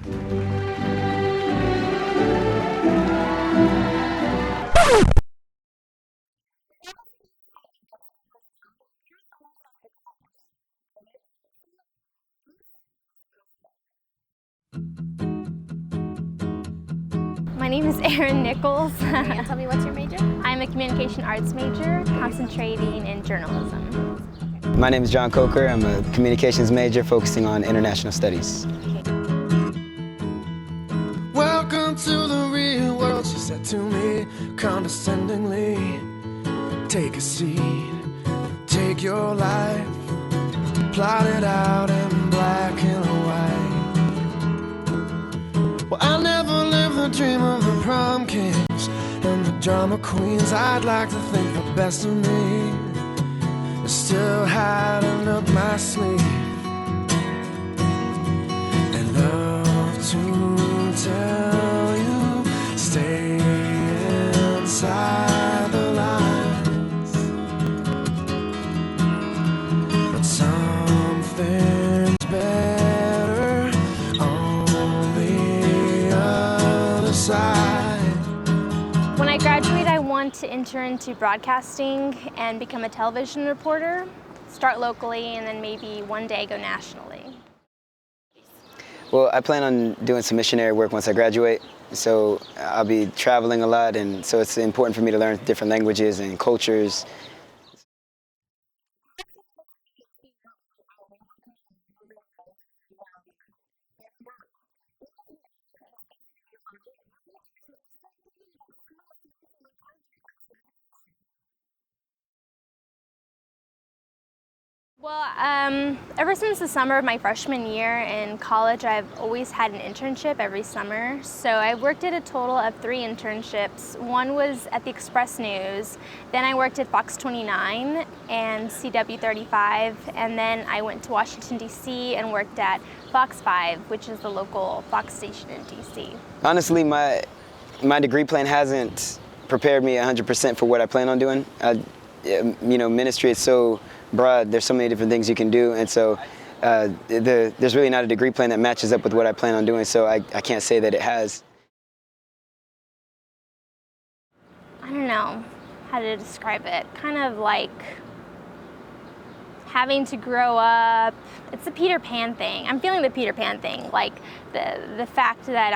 My name is Erin Nichols. Can you tell me what's your major? I'm a communication arts major, concentrating in journalism. My name is John Coker. I'm a communications major focusing on international studies. Welcome to the real world, she said to me condescendingly. Take a seat, take your life, plot it out in black and white. Well, I never lived the dream of the prom kings and the drama queens. I'd like to think the best of me is still hiding up my sleeve. And love to tell you, stay inside the lines. But something's better on the other side. When I graduate, I want to enter into broadcasting and become a television reporter, start locally, and then maybe one day go nationally. Well, I plan on doing some missionary work once I graduate, so I'll be traveling a lot, and so it's important for me to learn different languages and cultures. Well, ever since the summer of my freshman year in college, I've always had an internship every summer. So I worked at a total of 3 internships. One was at the Express News, then I worked at Fox 29 and CW 35, and then I went to Washington, D.C. and worked at Fox 5, which is the local Fox station in D.C. Honestly, my degree plan hasn't prepared me 100% for what I plan on doing. Ministry is so broad. There's so many different things you can do, and so there's really not a degree plan that matches up with what I plan on doing, so I can't say that it has. I don't know how to describe it. Kind of like having to grow up. It's a Peter Pan thing. I'm feeling the Peter Pan thing, like the fact that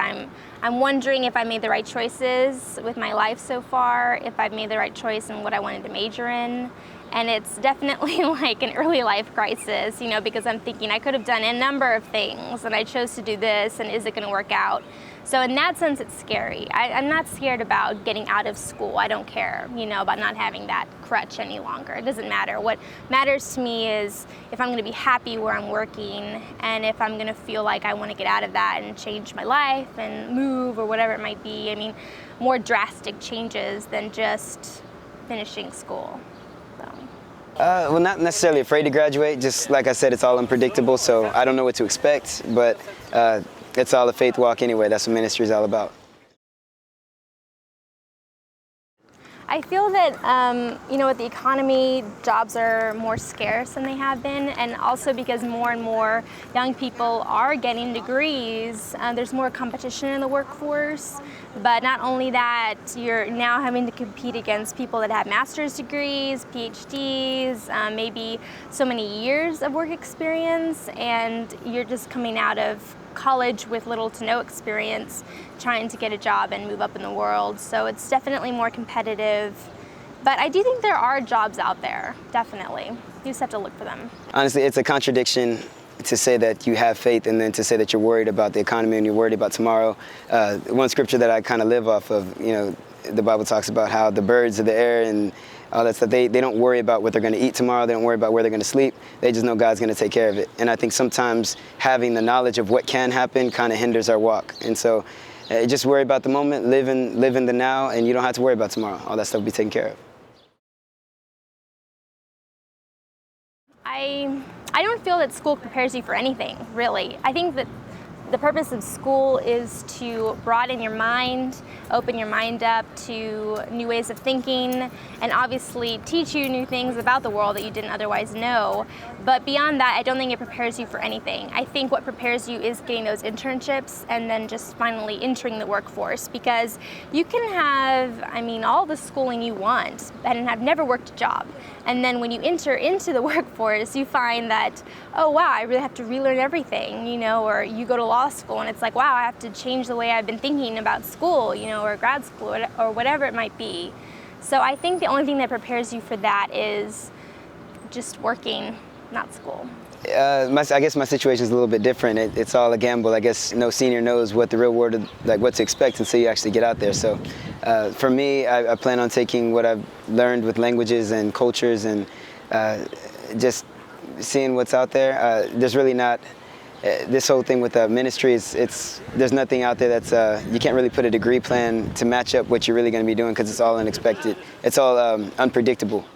I'm wondering if I made the right choices with my life so far, if I've made the right choice in what I wanted to major in. And it's definitely like an early life crisis, because I'm thinking I could have done a number of things and I chose to do this, and is it going to work out? So in that sense, it's scary. I'm not scared about getting out of school. I don't care, about not having that crutch any longer. It doesn't matter. What matters to me is if I'm going to be happy where I'm working, and if I'm going to feel like I want to get out of that and change my life and move or whatever it might be. I mean, more drastic changes than just finishing school. Well, not necessarily afraid to graduate. Just like I said, it's all unpredictable, so I don't know what to expect, but it's all a faith walk anyway. That's what ministry is all about. I feel that, with the economy, jobs are more scarce than they have been, and also because more and more young people are getting degrees, there's more competition in the workforce. But not only that, you're now having to compete against people that have master's degrees, PhDs, maybe so many years of work experience, and you're just coming out of college with little to no experience, trying to get a job and move up in the world. So it's definitely more competitive. But I do think there are jobs out there, definitely. You just have to look for them. Honestly, it's a contradiction to say that you have faith and then to say that you're worried about the economy and you're worried about tomorrow. One scripture that I kind of live off of, the Bible talks about how the birds of the air and all that stuff, they don't worry about what they're going to eat tomorrow. They don't worry about where they're going to sleep. They just know God's going to take care of it. And I think sometimes having the knowledge of what can happen kind of hinders our walk. And so just worry about the moment, live in the now, and you don't have to worry about tomorrow. All that stuff will be taken care of. I don't feel that school prepares you for anything, really. I think that the purpose of school is to broaden your mind, open your mind up to new ways of thinking, and obviously teach you new things about the world that you didn't otherwise know. But beyond that, I don't think it prepares you for anything. I think what prepares you is getting those internships and then just finally entering the workforce, because you can have, I mean, all the schooling you want and have never worked a job. And then when you enter into the workforce, you find that, oh wow, I really have to relearn everything, you know, or you go to law school and it's like, wow, I have to change the way I've been thinking about school, you know, or grad school or whatever it might be. So I think the only thing that prepares you for that is just working, not school. I guess my situation is a little bit different. It's all a gamble. I guess no senior knows what the real world, like what to expect until you actually get out there. So for me, I plan on taking what I've learned with languages and cultures and just seeing what's out there. There's really not, this whole thing with ministry, there's nothing out there that's, you can't really put a degree plan to match up what you're really going to be doing, because it's all unexpected. It's all unpredictable.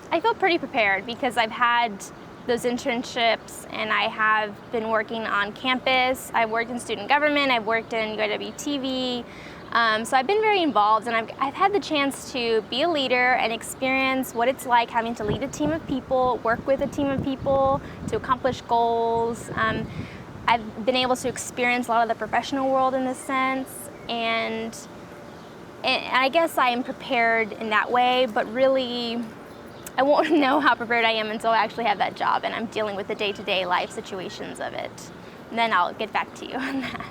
I feel pretty prepared because I've had those internships and I have been working on campus. I've worked in student government, I've worked in UIW TV. So I've been very involved, and I've had the chance to be a leader and experience what it's like having to lead a team of people, work with a team of people to accomplish goals. I've been able to experience a lot of the professional world in this sense, and I guess I am prepared in that way, but really I won't know how prepared I am until I actually have that job and I'm dealing with the day-to-day life situations of it. And then I'll get back to you on that.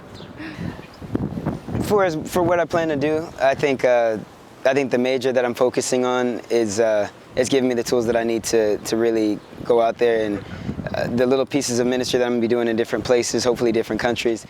For what I plan to do, I think the major that I'm focusing on is giving me the tools that I need to really go out there, and the little pieces of ministry that I'm going to be doing in different places, hopefully different countries.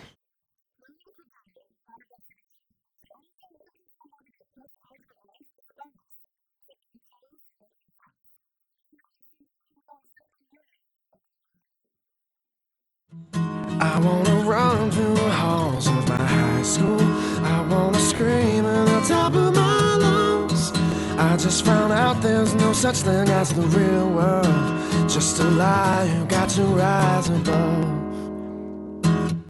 I wanna run through the halls of my high school. I wanna scream at the top of my lungs. I just found out there's no such thing as the real world. Just a lie, you got to rise above.